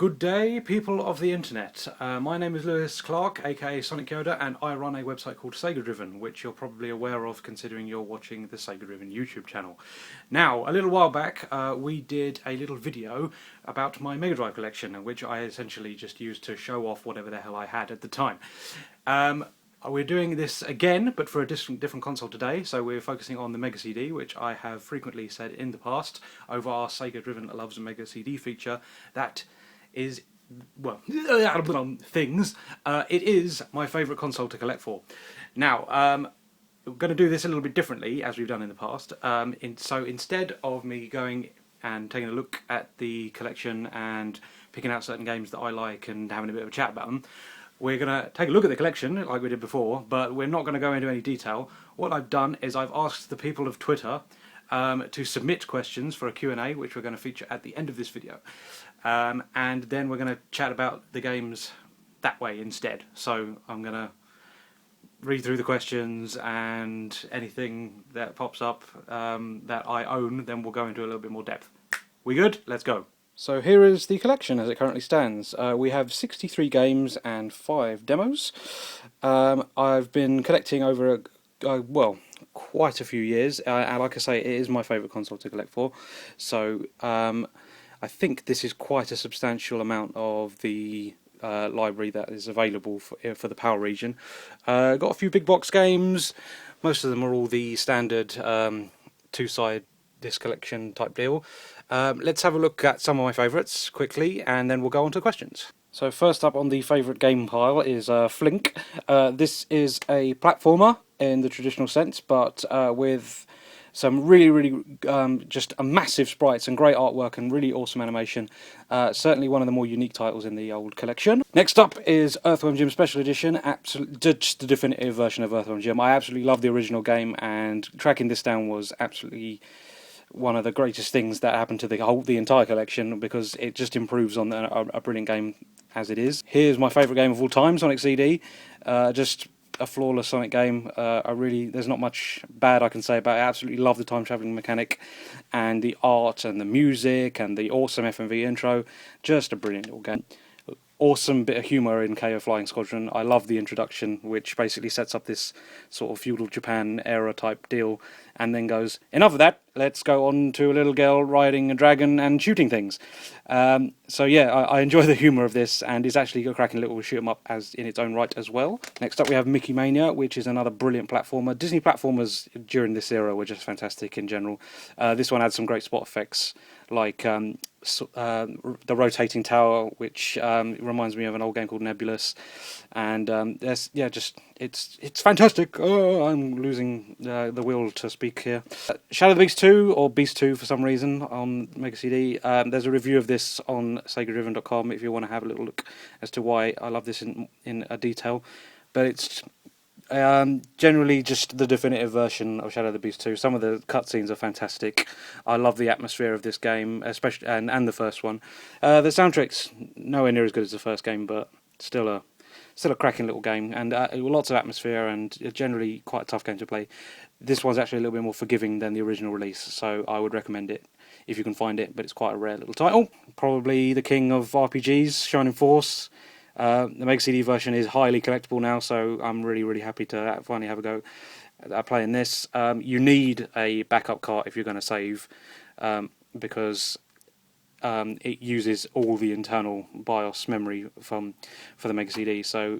Good day, people of the internet. My name is Lewis Clark, aka Sonic Yoda, and I run a website called SEGADriven, which you're probably aware of considering you're watching the SEGADriven YouTube channel. Now, a little while back, we did a little video about my Mega Drive collection, which I essentially just used to show off whatever the hell I had at the time. We're doing this again, but for a different console today, so we're focusing on the Mega CD, which I have frequently said in the past over our SEGADriven Loves a Mega CD feature, that is, well, things, it is my favourite console to collect for. Now, we're going to do this a little bit differently, as we've done in the past. So instead of me going and taking a look at the collection and picking out certain games that I like and having a bit of a chat about them, we're going to take a look at the collection, like we did before, but we're not going to go into any detail. What I've done is I've asked the people of Twitter to submit questions for a Q&A, which we're going to feature at the end of this video. And then we're going to chat about the games that way instead. So I'm going to read through the questions, and anything that pops up that I own, then we'll go into a little bit more depth. We good? Let's go. So here is the collection as it currently stands. We have 63 games and 5 demos. I've been collecting over well, quite a few years, and like I say, it is my favourite console to collect for. So I think this is quite a substantial amount of the library that is available for the PAL region. Got a few big box games. Most of them are all the standard two-side disc collection type deal. Let's have a look at some of my favourites quickly, and then we'll go on to questions. So first up on the favourite game pile is Flink. This is a platformer in the traditional sense, but with some really just a massive sprites and great artwork and really awesome animation. Certainly one of the more unique titles in the old collection. Next up is Earthworm Jim Special Edition, just the definitive version of Earthworm Jim. I absolutely love the original game, and tracking this down was absolutely one of the greatest things that happened to the entire collection, because it just improves on a brilliant game as it is. Here's my favourite game of all time, Sonic CD. Just a flawless Sonic game. There's not much bad I can say about it. I absolutely love the time travelling mechanic and the art and the music and the awesome FMV intro. Just a brilliant little game. Awesome bit of humour in KO Flying Squadron. I love the introduction, which basically sets up this sort of feudal Japan era type deal, and then goes, enough of that, let's go on to a little girl riding a dragon and shooting things. So yeah, I enjoy the humour of this, and it's actually a cracking little shoot 'em up as in its own right as well. Next up we have Mickey Mania, which is another brilliant platformer. Disney platformers during this era were just fantastic in general. This one had some great spot effects, like the rotating tower, which reminds me of an old game called Nebulous, and it's fantastic. Oh, I'm losing the will to speak here. Shadow of the Beast 2, or Beast 2 for some reason, on Mega CD. There's a review of this on SEGADriven.com if you want to have a little look as to why I love this in a detail. But it's generally just the definitive version of Shadow of the Beast 2. Some of the cutscenes are fantastic. I love the atmosphere of this game, especially and the first one. The soundtrack's nowhere near as good as the first game, but still a cracking little game, and lots of atmosphere, and generally quite a tough game to play. This one's actually a little bit more forgiving than the original release, so I would recommend it if you can find it, but it's quite a rare little title. Probably the king of RPGs, Shining Force. The Mega CD version is highly collectible now, so I'm really happy to finally have a go at playing this. You need a backup cart if you're going to save, because it uses all the internal BIOS memory for the Mega CD. So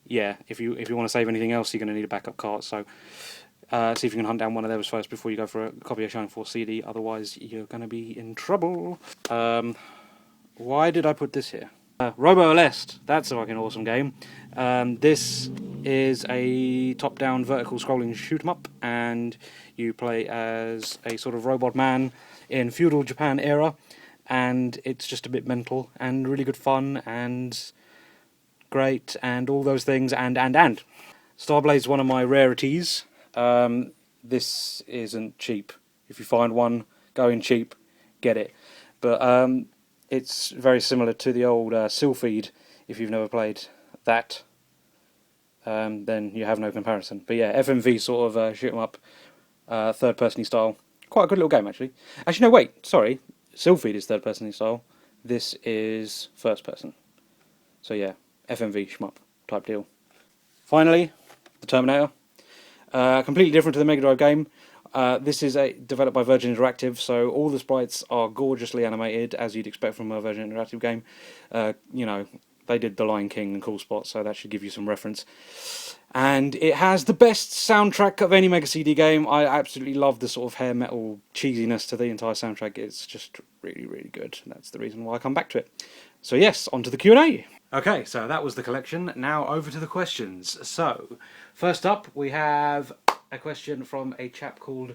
yeah, if you want to save anything else, you're going to need a backup cart. So see if you can hunt down one of those first before you go for a copy of Shining Force CD. Otherwise, you're going to be in trouble. Why did I put this here? Robo Aleste, that's a fucking awesome game. This is a top-down vertical scrolling shoot 'em up, and you play as a sort of robot man in feudal Japan era, and it's just a bit mental and really good fun and great and all those things and. Starblade's one of my rarities. This isn't cheap. If you find one, go in cheap, get it. But it's very similar to the old Sylpheed. If you've never played that, then you have no comparison. But yeah, FMV sort of shoot 'em up, third-person style. Quite a good little game, actually. Actually, no, wait, sorry. Sylpheed is third-person style. this is first person. So yeah, FMV shmup type deal. Finally, the Terminator. Completely different to the Mega Drive game. This is developed by Virgin Interactive, so all the sprites are gorgeously animated, as you'd expect from a Virgin Interactive game. They did The Lion King and Cool Spot, so that should give you some reference. And it has the best soundtrack of any Mega CD game. I absolutely love the sort of hair metal cheesiness to the entire soundtrack. It's just really, really good. That's the reason why I come back to it. So yes, on to the Q&A. Okay, so that was the collection. Now over to the questions. So, first up we have a question from a chap called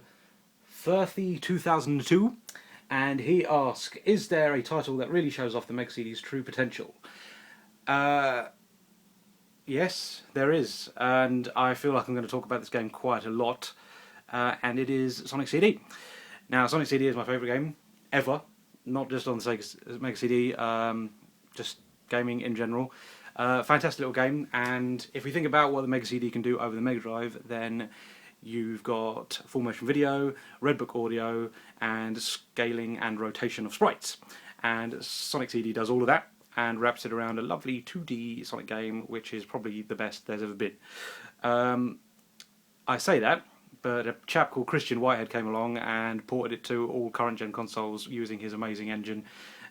Furthy2002, and he asks, is there a title that really shows off the Mega CD's true potential? Yes, there is, and I feel like I'm going to talk about this game quite a lot, and it is Sonic CD. Now, Sonic CD is my favourite game ever, not just on the Sega Mega CD, just gaming in general. Fantastic little game, and if we think about what the Mega CD can do over the Mega Drive, then you've got full motion video, Red Book audio, and scaling and rotation of sprites. And Sonic CD does all of that, and wraps it around a lovely 2D Sonic game, which is probably the best there's ever been. I say that, but a chap called Christian Whitehead came along and ported it to all current gen consoles using his amazing engine,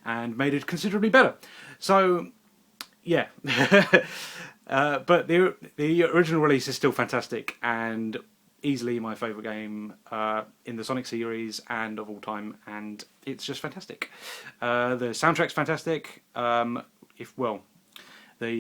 and made it considerably better. So, yeah. But the original release is still fantastic, and easily my favourite game in the Sonic series and of all time, and it's just fantastic. The soundtrack's fantastic. The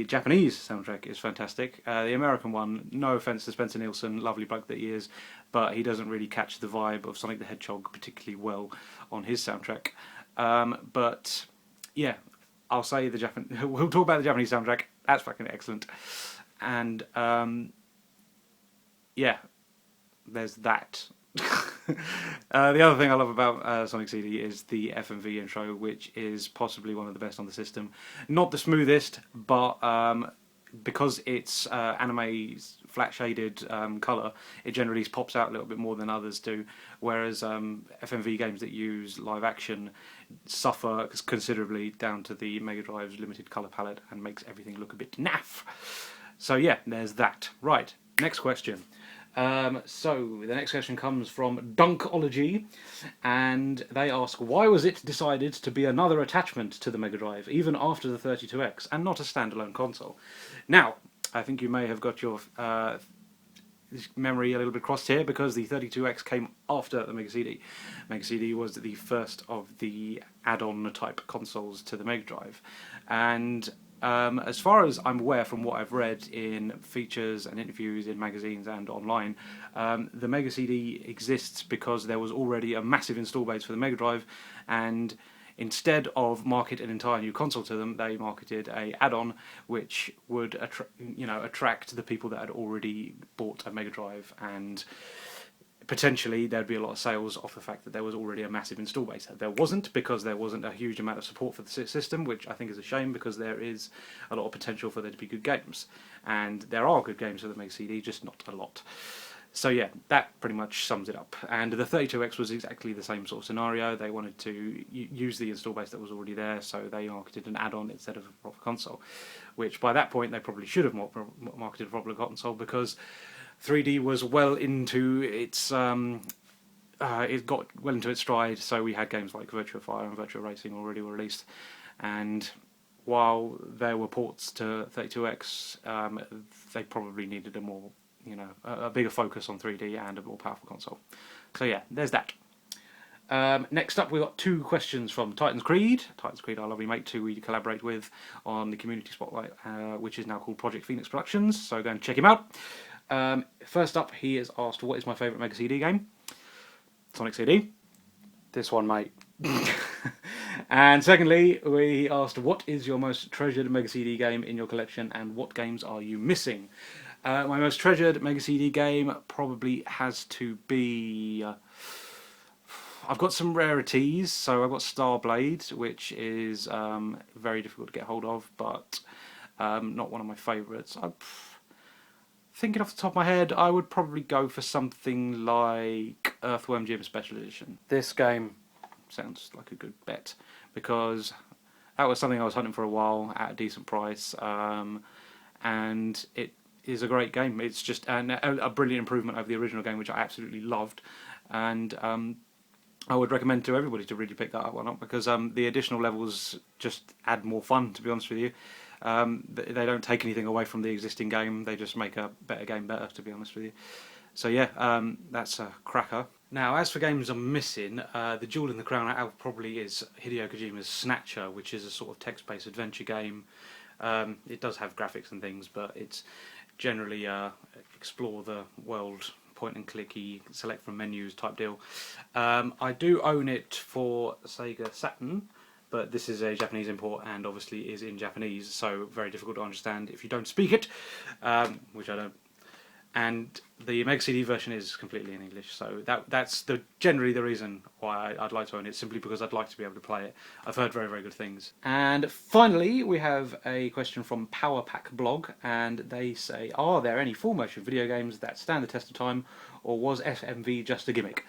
Japanese soundtrack is fantastic. The American one, no offence to Spencer Nielsen, lovely bloke that he is, but he doesn't really catch the vibe of Sonic the Hedgehog particularly well on his soundtrack. But yeah, I'll say we'll talk about the Japanese soundtrack. That's fucking excellent. And yeah, there's that. The other thing I love about Sonic CD is the FMV intro, which is possibly one of the best on the system. Not the smoothest, but because it's anime flat shaded colour, it generally pops out a little bit more than others do, whereas FMV games that use live action suffer considerably down to the Mega Drive's limited colour palette and makes everything look a bit naff. So yeah, there's that. Right, next question. So the next question comes from Dunkology, and they ask, why was it decided to be another attachment to the Mega Drive, even after the 32X, and not a standalone console? Now, I think you may have got your memory a little bit crossed here, because the 32X came after the Mega CD. Mega CD was the first of the add-on type consoles to the Mega Drive, and as far as I'm aware from what I've read in features and interviews in magazines and online, the Mega CD exists because there was already a massive install base for the Mega Drive, and instead of market an entire new console to them, they marketed a add-on which would attract the people that had already bought a Mega Drive, and potentially there'd be a lot of sales off the fact that there was already a massive install base. There wasn't, because there wasn't a huge amount of support for the system, which I think is a shame, because there is a lot of potential for there to be good games. And there are good games for the Mega CD, just not a lot. So yeah, that pretty much sums it up. And the 32X was exactly the same sort of scenario. They wanted to use the install base that was already there, so they marketed an add-on instead of a proper console, which by that point they probably should have marketed a proper console, because 3D was well into its it got well into its stride, so we had games like Virtua Fire and Virtua Racing already were released, and while there were ports to 32X, they probably needed a more, a bigger focus on 3D and a more powerful console. So yeah, there's that. Next up, we've got two questions from Titans Creed. Titans Creed, our lovely mate, who we collaborate with on the Community Spotlight, which is now called Project Phoenix Productions, so go and check him out. First up, he is asked, what is my favourite Mega CD game? Sonic CD. This one, mate. And secondly, we asked, what is your most treasured Mega CD game in your collection, and what games are you missing? My most treasured Mega CD game probably has to be... I've got some rarities, so I've got Starblade, which is very difficult to get hold of, but not one of my favourites. Thinking off the top of my head, I would probably go for something like Earthworm Jim Special Edition. This game sounds like a good bet, because that was something I was hunting for a while at a decent price, and it is a great game. It's just a brilliant improvement over the original game, which I absolutely loved, and I would recommend to everybody to really pick that one up, because the additional levels just add more fun, to be honest with you. They don't take anything away from the existing game, they just make a better game better, to be honest with you. So yeah, that's a cracker. Now, as for games I'm missing, the jewel in the crown out probably is Hideo Kojima's Snatcher, which is a sort of text-based adventure game. It does have graphics and things, but it's generally explore the world, point and clicky, select from menus type deal. I do own it for Sega Saturn, but this is a Japanese import and obviously is in Japanese, so very difficult to understand if you don't speak it, which I don't. And the Mega CD version is completely in English, so that's generally the reason why I'd like to own it, simply because I'd like to be able to play it. I've heard very, very good things. And finally, we have a question from Power Pack Blog, and they say, are there any full motion video games that stand the test of time, or was FMV just a gimmick?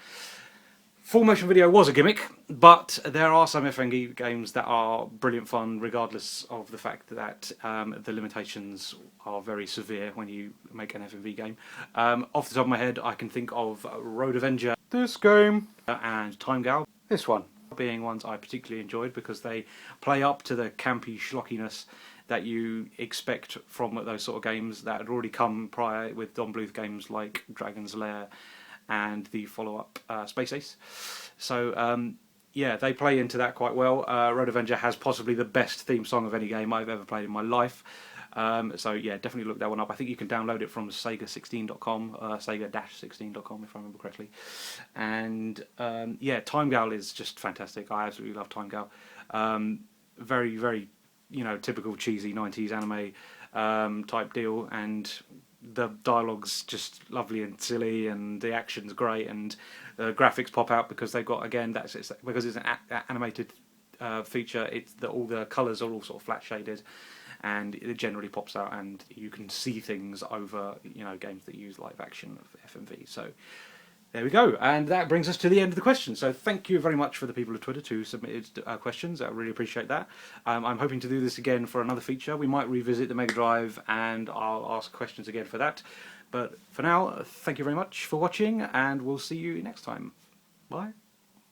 Full motion video was a gimmick, but there are some FMV games that are brilliant fun, regardless of the fact that the limitations are very severe when you make an FMV game. Off the top of my head, I can think of Road Avenger, this game, and Time Gal, this one, being ones I particularly enjoyed because they play up to the campy schlockiness that you expect from those sort of games that had already come prior with Don Bluth games like Dragon's Lair and the follow-up Space Ace. So yeah, they play into that quite well. Road Avenger has possibly the best theme song of any game I've ever played in my life. So yeah, definitely look that one up. I think you can download it from SEGA16.com, SEGA-16.com if I remember correctly. And yeah, Time Gal is just fantastic. I absolutely love Time Gal. Very, very, typical cheesy 90s anime type deal, and the dialogue's just lovely and silly, and the action's great, and the graphics pop out because they've got, again, because it's an animated feature. It's all the colours are all sort of flat shaded, and it generally pops out, and you can see things over games that use live action of FMV. So there we go, and that brings us to the end of the questions. So thank you very much for the people of Twitter who submitted questions. I really appreciate that. I'm hoping to do this again for another feature. We might revisit the Mega Drive, and I'll ask questions again for that. But for now, thank you very much for watching, and we'll see you next time. Bye.